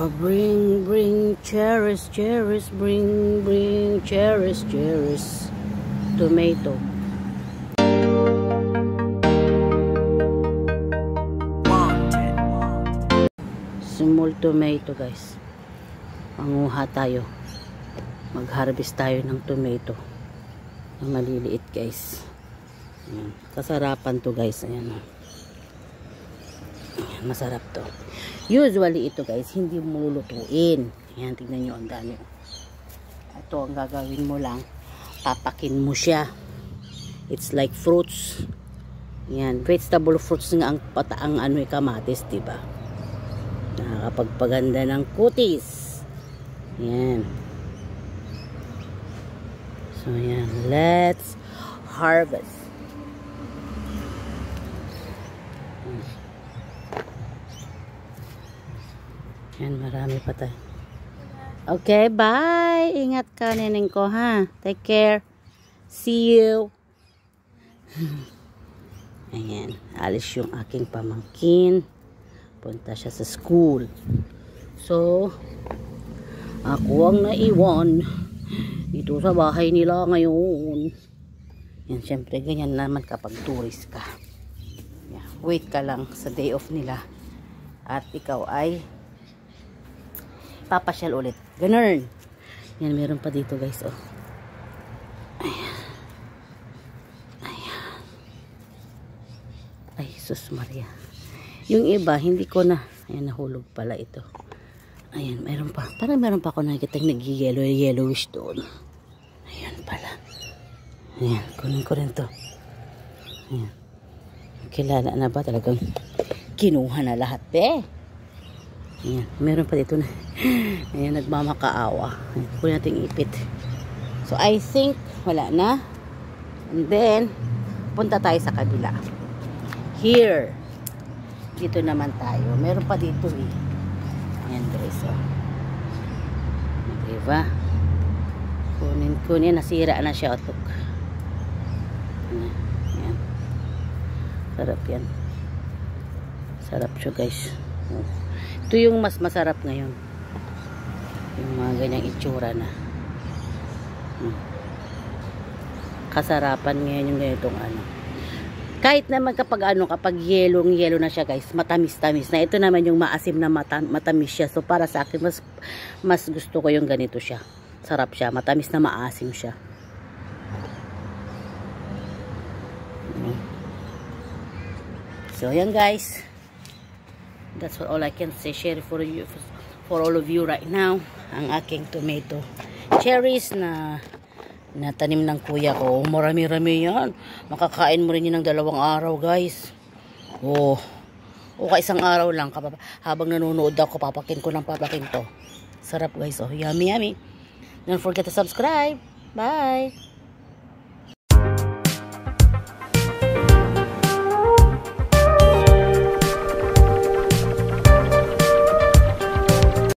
Bring cherries, bring cherries. Tomato. Small tomato, guys. Manguha tayo. Mag-harvest tayo ng tomato. Ang maliliit, guys. Ayan. Kasarapan to, guys. Ayan. Ayan, masarap to. Usually ito, guys, hindi mo lulutuin. Ayan, tignan nyo, ang dami. Ito, ang gagawin mo lang, papakin mo siya. It's like fruits. Ayan, vegetable fruits nga ang pataang kamatis, diba? Nakakapagpaganda ng kutis. Ayan. So, ayan. Let's harvest. Ayan, marami pa tayo. Okay, bye. Ingat ka, neneng ko, ha? Take care. See you. Ayan. Alis yung aking pamangkin. Punta siya sa school. So, ako ang naiwan dito sa bahay nila ngayon. Yan, syempre, ganyan naman kapag tourist ka. Yeah, wait ka lang sa day off nila. At ikaw ay papasyal ulit. Ganun. Yan, meron pa dito, guys. Oh. Ayan. Ayan. Ay, sus Maria. Yung iba, hindi ko na. Ayan, nahulog pala ito. Ayan, meron pa. Parang meron pa ako nakikita nag-yellowish doon. Ayan pala. Ayan, kunin ko rin to. Ayan. Kilala na ba? Talagang kinuha na lahat, eh. Ayan, meron pa dito na. Ayan, nagmamakaawa. Ayan, kunin natin ipit. So, I think, wala na. And then, punta tayo sa kabila. Here. Dito naman tayo. Meron pa dito, eh. Ayan, guys, oh. Diba? Kunin. Nasira na siya, otok. Ayan. Sarap yan. Sarap siya, guys. Ito yung mas masarap ngayon. Yung mga ganyang itsura na. Kasarapan ngayon yung ganitong ano. Kahit naman kapag yelo na siya, guys, matamis-tamis na. Ito naman yung maasim na matamis siya. So para sa akin, mas gusto ko yung ganito siya. Sarap siya, matamis na maasim siya. So yan, guys. That's all I can say. Share for you, for all of you right now. Ang aking tomato cherries na tanim ng kuya ko. Marami-rami yan. Makakain mo rin yun ng 2 araw, guys. O isang araw lang. Habang nanonood ako, papakin to. Sarap, guys. Oh, yummy, yummy. Don't forget to subscribe. Bye.